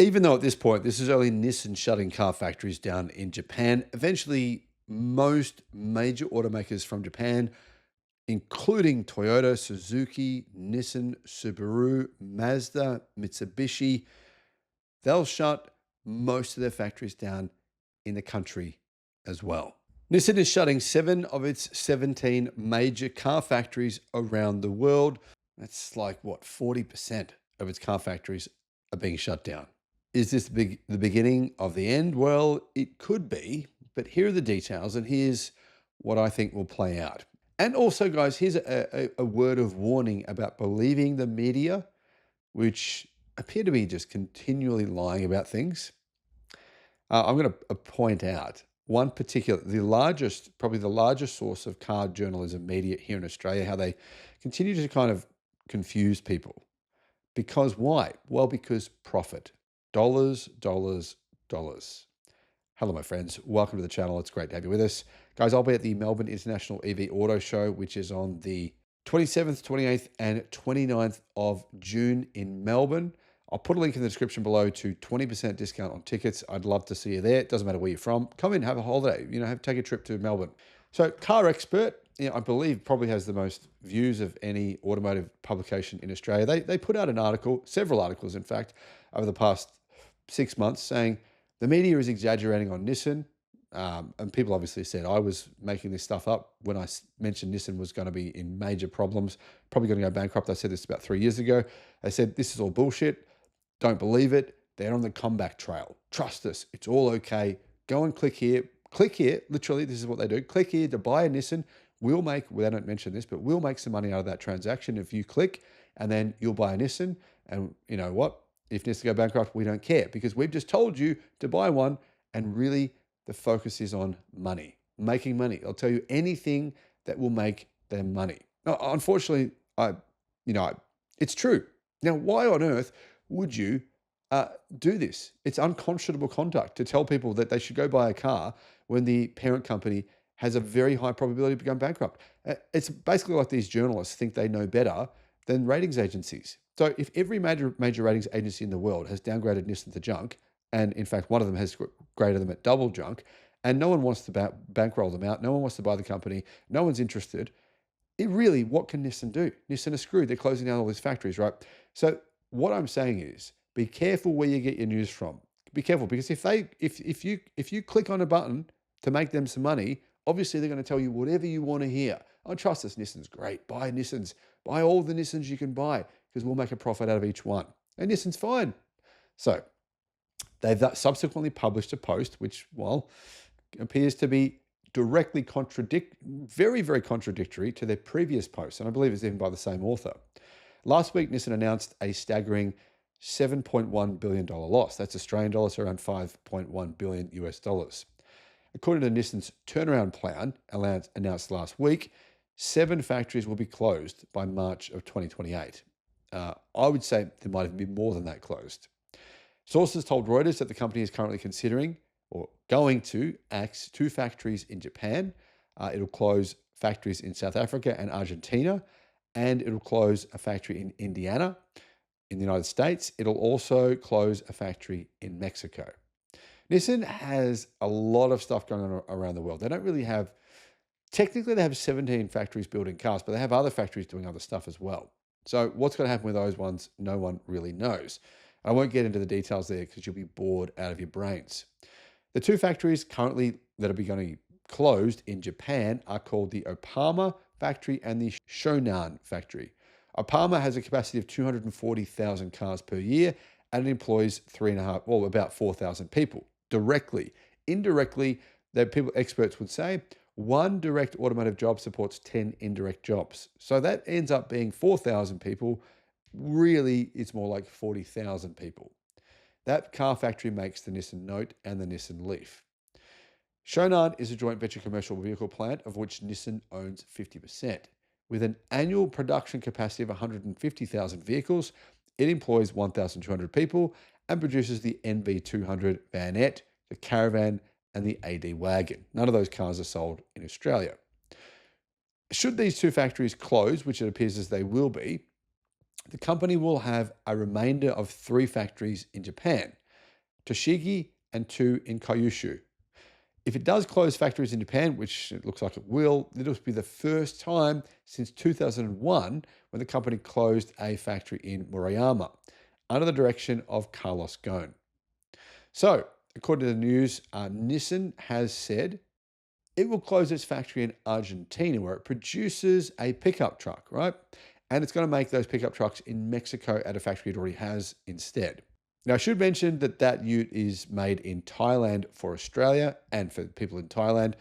Even though at this point, this is only Nissan shutting car factories down in Japan, eventually most major automakers from Japan, including Toyota, Suzuki, Nissan, Subaru, Mazda, Mitsubishi, they'll shut most of their factories down in the country as well. Nissan is shutting 7 of its 17 major car factories around the world. That's like, what, 40% of its car factories are being shut down. Is this the beginning of the end? Well, it could be, but here are the details, and here's what I think will play out. And also, guys, here's a word of warning about believing the media, which appear to be just continually lying about things. I'm going to point out one particular, probably the largest source of car journalism media here in Australia, how they continue to kind of confuse people. Because why? Well, because profit. Dollars, dollars, dollars. Hello, my friends. Welcome to the channel. It's great to have you with us. Guys, I'll be at the Melbourne International EV Auto Show, which is on the 27th, 28th, and 29th of June in Melbourne. I'll put a link in the description below to 20% discount on tickets. I'd love to see you there. It doesn't matter where you're from. Come in, have a holiday, take a trip to Melbourne. So Car Expert, I believe probably has the most views of any automotive publication in Australia. They put out an article, several articles, in fact, over the past 6 months saying the media is exaggerating on Nissan. And people obviously said I was making this stuff up when I mentioned Nissan was going to be in major problems, probably going to go bankrupt. I said this about 3 years ago. They said, this is all bullshit. Don't believe it. They're on the comeback trail. Trust us. It's all okay. Go and click here. Click here. Literally, this is what they do. Click here to buy a Nissan. Well, they don't mention this, but we'll make some money out of that transaction if you click, and then you'll buy a Nissan. And you know what? If Nissan go bankrupt, we don't care because we've just told you to buy one. And really, the focus is on money, making money. I'll tell you anything that will make them money. Now, unfortunately, it's true. Now, why on earth would you do this? It's unconscionable conduct to tell people that they should go buy a car when the parent company has a very high probability of becoming bankrupt. It's basically like these journalists think they know better than ratings agencies. So if every major ratings agency in the world has downgraded Nissan to junk, and in fact, one of them has graded them at double junk, and no one wants to bankroll them out, no one wants to buy the company, no one's interested, what can Nissan do? Nissan are screwed. They're closing down all these factories, right? So what I'm saying is, be careful where you get your news from. Be careful, because if you click on a button to make them some money, obviously they're going to tell you whatever you want to hear. Oh, trust us, Nissan's great. Buy Nissans. Buy all the Nissans you can buy because we'll make a profit out of each one. And Nissan's fine. So they've subsequently published a post which, appears to be very, very contradictory to their previous posts. And I believe it's even by the same author. Last week, Nissan announced a staggering $7.1 billion loss. That's Australian dollars, around $5.1 billion US dollars. According to Nissan's turnaround plan announced last week, 7 factories will be closed by March of 2028. I would say there might have been more than that closed. Sources told Reuters that the company is currently considering or going to axe 2 factories in Japan. It'll close factories in South Africa and Argentina, and it'll close a factory in Indiana in the United States. It'll also close a factory in Mexico. Nissan has a lot of stuff going on around the world. They don't really have, technically they have 17 factories building cars, but they have other factories doing other stuff as well. So what's going to happen with those ones, no one really knows. I won't get into the details there because you'll be bored out of your brains. The 2 factories currently that are going to be closed in Japan are called the Opama factory and the Shutdown factory. Opama has a capacity of 240,000 cars per year, and it employs about 4,000 people directly. Indirectly, experts would say, 1 direct automotive job supports 10 indirect jobs. So that ends up being 4,000 people. Really, it's more like 40,000 people. That car factory makes the Nissan Note and the Nissan Leaf. Shutdown is a joint venture commercial vehicle plant of which Nissan owns 50%. With an annual production capacity of 150,000 vehicles, it employs 1,200 people and produces the NV200 Vanette, the Caravan, and the AD Wagon. None of those cars are sold in Australia. Should these 2 factories close, which it appears as they will be, the company will have a remainder of 3 factories in Japan. Toshigi, and 2 in Kyushu. If it does close factories in Japan, which it looks like it will, it'll be the first time since 2001 when the company closed a factory in Murayama under the direction of Carlos Ghosn. So, according to the news, Nissan has said it will close its factory in Argentina where it produces a pickup truck, right? And it's going to make those pickup trucks in Mexico at a factory it already has instead. Now, I should mention that that ute is made in Thailand for Australia and for people in Thailand,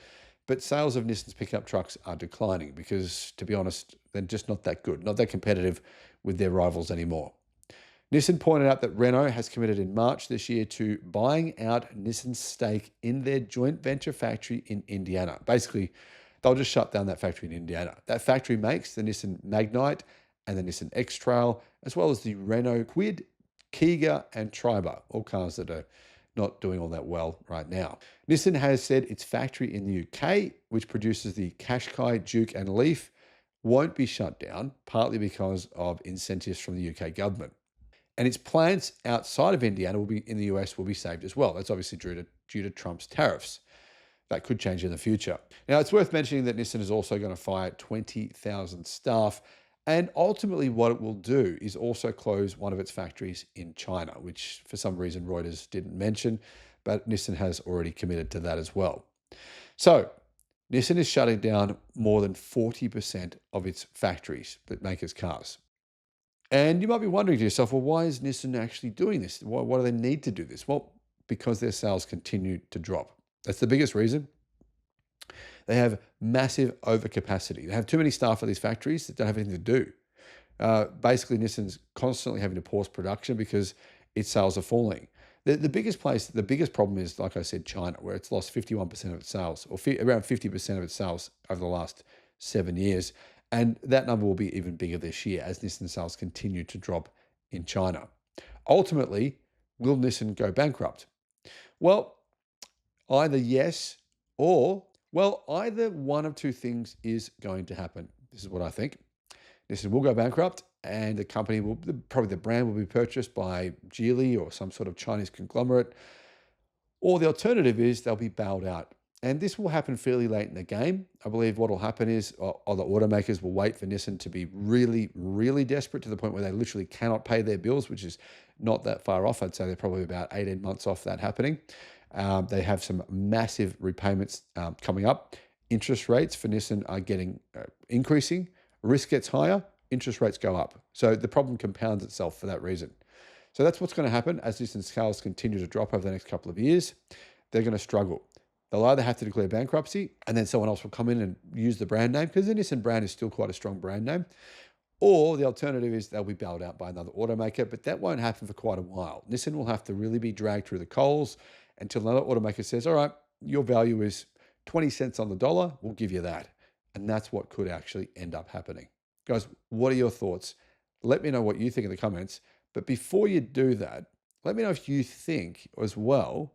but sales of Nissan's pickup trucks are declining because, to be honest, they're just not that good, not that competitive with their rivals anymore. Nissan pointed out that Renault has committed in March this year to buying out Nissan's stake in their joint venture factory in Indiana. Basically, they'll just shut down that factory in Indiana. That factory makes the Nissan Magnite and the Nissan X-Trail, as well as the Renault Kwid, Kiga, and Triber, all cars that are not doing all that well right now. Nissan has said its factory in the UK, which produces the Qashqai, Duke, and Leaf, won't be shut down, partly because of incentives from the UK government. And its plants outside of Indiana will be in the US will be saved as well. That's obviously due to Trump's tariffs. That could change in the future. Now, it's worth mentioning that Nissan is also going to fire 20,000 staff. And ultimately, what it will do is also close one of its factories in China, which for some reason Reuters didn't mention, but Nissan has already committed to that as well. So, Nissan is shutting down more than 40% of its factories that make its cars. And you might be wondering to yourself, well, why is Nissan actually doing this? Why do they need to do this? Well, because their sales continue to drop. That's the biggest reason. They have massive overcapacity. They have too many staff at these factories that don't have anything to do. Basically, Nissan's constantly having to pause production because its sales are falling. The biggest problem is, like I said, China, where it's lost 51% of its sales, or around 50% of its sales over the last 7 years. And that number will be even bigger this year as Nissan sales continue to drop in China. Ultimately, will Nissan go bankrupt? Well, either yes or, well, either one of two things is going to happen. This is what I think. Nissan will go bankrupt and the company will, probably the brand will be purchased by Geely or some sort of Chinese conglomerate. Or the alternative is they'll be bailed out. And this will happen fairly late in the game. I believe what will happen is other automakers will wait for Nissan to be really, really desperate to the point where they literally cannot pay their bills, which is not that far off. I'd say they're probably about 18 months off that happening. They have some massive repayments coming up. Interest rates for Nissan are getting increasing. Risk gets higher, interest rates go up. So the problem compounds itself for that reason. So that's what's going to happen as Nissan sales continue to drop over the next couple of years. They're going to struggle. They'll either have to declare bankruptcy and then someone else will come in and use the brand name because the Nissan brand is still quite a strong brand name. Or the alternative is they'll be bailed out by another automaker, but that won't happen for quite a while. Nissan will have to really be dragged through the coals until another automaker says, all right, your value is 20 cents on the dollar, we'll give you that. And that's what could actually end up happening. Guys, what are your thoughts? Let me know what you think in the comments. But before you do that, let me know if you think as well,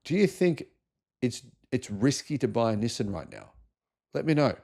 do you think it's risky to buy a Nissan right now? Let me know.